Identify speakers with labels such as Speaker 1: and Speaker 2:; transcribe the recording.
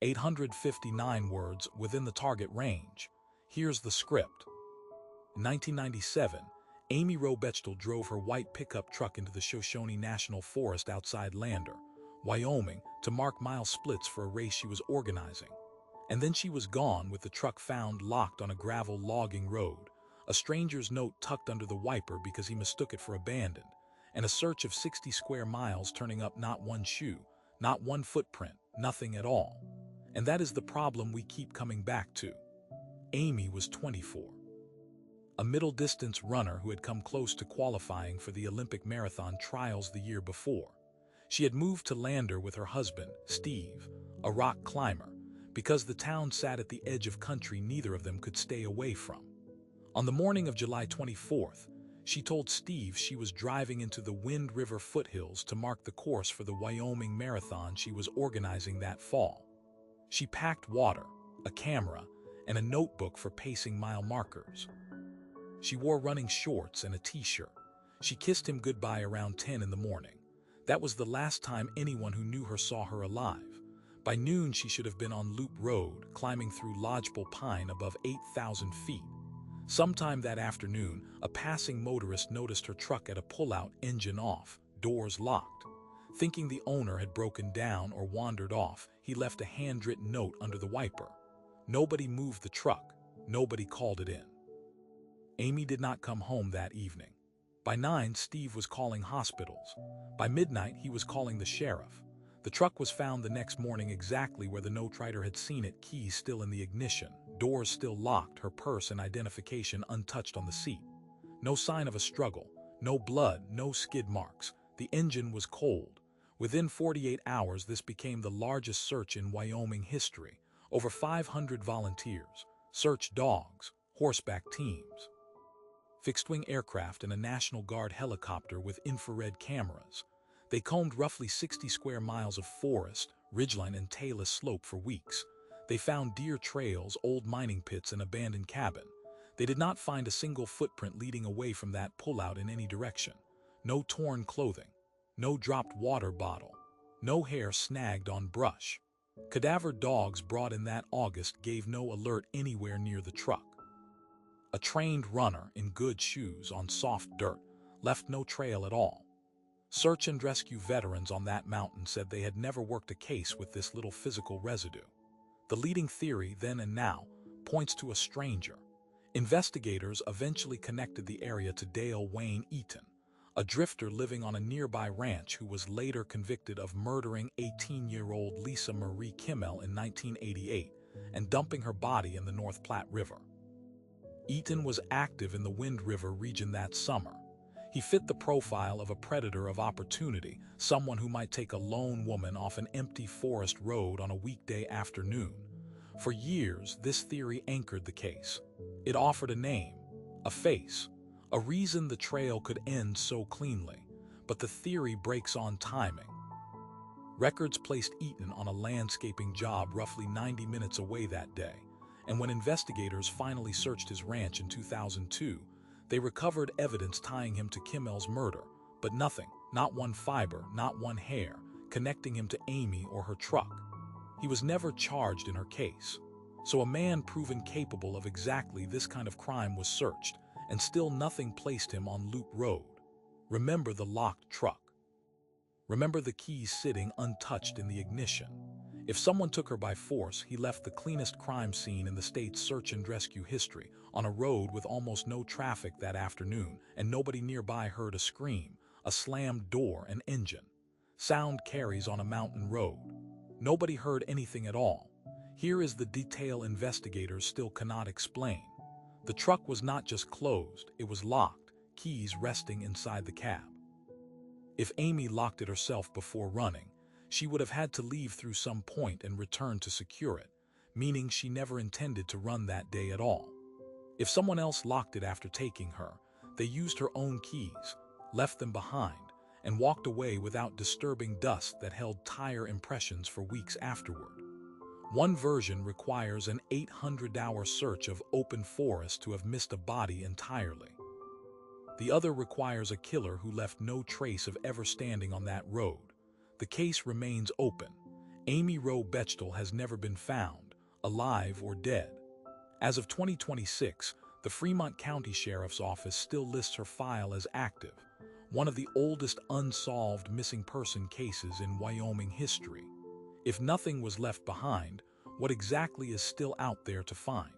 Speaker 1: 859 words within the target range. Here's the script. In 1997, Amy Wroe Bechtel drove her white pickup truck into the Shoshone National Forest outside Lander, Wyoming, to mark mile splits for a race she was organizing. And then she was gone, with the truck found locked on a gravel logging road, a stranger's note tucked under the wiper because he mistook it for abandoned, and a search of 60 square miles turning up not one shoe, not one footprint, nothing at all. And that is the problem we keep coming back to. Amy was 24. A middle-distance runner who had come close to qualifying for the Olympic marathon trials the year before. She had moved to Lander with her husband, Steve, a rock climber, because the town sat at the edge of country neither of them could stay away from. On the morning of July 24th, she told Steve she was driving into the Wind River foothills to mark the course for the Wyoming marathon she was organizing that fall. She packed water, a camera, and a notebook for pacing mile markers. She wore running shorts and a t-shirt. She kissed him goodbye around 10 in the morning. That was the last time anyone who knew her saw her alive. By noon, she should have been on Loop Road, climbing through Lodgepole Pine above 8,000 feet. Sometime that afternoon, a passing motorist noticed her truck at a pullout, engine off, doors locked. Thinking the owner had broken down or wandered off, he left a handwritten note under the wiper. Nobody moved the truck. Nobody called it in. Amy did not come home that evening. By 9, Steve was calling hospitals. By midnight, he was calling the sheriff. The truck was found the next morning exactly where the note writer had seen it, keys still in the ignition, doors still locked, her purse and identification untouched on the seat. No sign of a struggle, no blood, no skid marks. The engine was cold. Within 48 hours, this became the largest search in Wyoming history. Over 500 volunteers, search dogs, horseback teams, fixed-wing aircraft, and a National Guard helicopter with infrared cameras. They combed roughly 60 square miles of forest, ridgeline, and tailless slope for weeks. They found deer trails, old mining pits, and abandoned cabin. They did not find a single footprint leading away from that pullout in any direction. No torn clothing, no dropped water bottle, no hair snagged on brush. Cadaver dogs brought in that August gave no alert anywhere near the truck. A trained runner in good shoes on soft dirt left no trail at all. Search and rescue veterans on that mountain said they had never worked a case with this little physical residue. The leading theory, then and now, points to a stranger. Investigators eventually connected the area to Dale Wayne Eaton, a drifter living on a nearby ranch who was later convicted of murdering 18-year-old Lisa Marie Kimmel in 1988 and dumping her body in the North Platte River. Eaton was active in the Wind River region that summer. He fit the profile of a predator of opportunity, someone who might take a lone woman off an empty forest road on a weekday afternoon. For years, this theory anchored the case. It offered a name, a face, a reason the trail could end so cleanly. But the theory breaks on timing. Records placed Eaton on a landscaping job roughly 90 minutes away that day, and when investigators finally searched his ranch in 2002, they recovered evidence tying him to Kimmel's murder, but nothing, not one fiber, not one hair, connecting him to Amy or her truck. He was never charged in her case. So a man proven capable of exactly this kind of crime was searched, and still nothing placed him on Loop Road. Remember the locked truck. Remember the keys sitting untouched in the ignition. If someone took her by force, he left the cleanest crime scene in the state's search and rescue history, on a road with almost no traffic that afternoon, and nobody nearby heard a scream, a slammed door, an engine. Sound carries on a mountain road. Nobody heard anything at all. Here is the detail investigators still cannot explain. The truck was not just closed, it was locked, keys resting inside the cab. If Amy locked it herself before running, she would have had to leave through some point and return to secure it, meaning she never intended to run that day at all. If someone else locked it after taking her, they used her own keys, left them behind, and walked away without disturbing dust that held tire impressions for weeks afterward. One version requires an 800-hour search of open forest to have missed a body entirely. The other requires a killer who left no trace of ever standing on that road. The case remains open, Amy Wroe Bechtel has never been found, alive or dead. As of 2026, the Fremont County Sheriff's Office still lists her file as active, one of the oldest unsolved missing person cases in Wyoming history. If nothing was left behind, what exactly is still out there to find?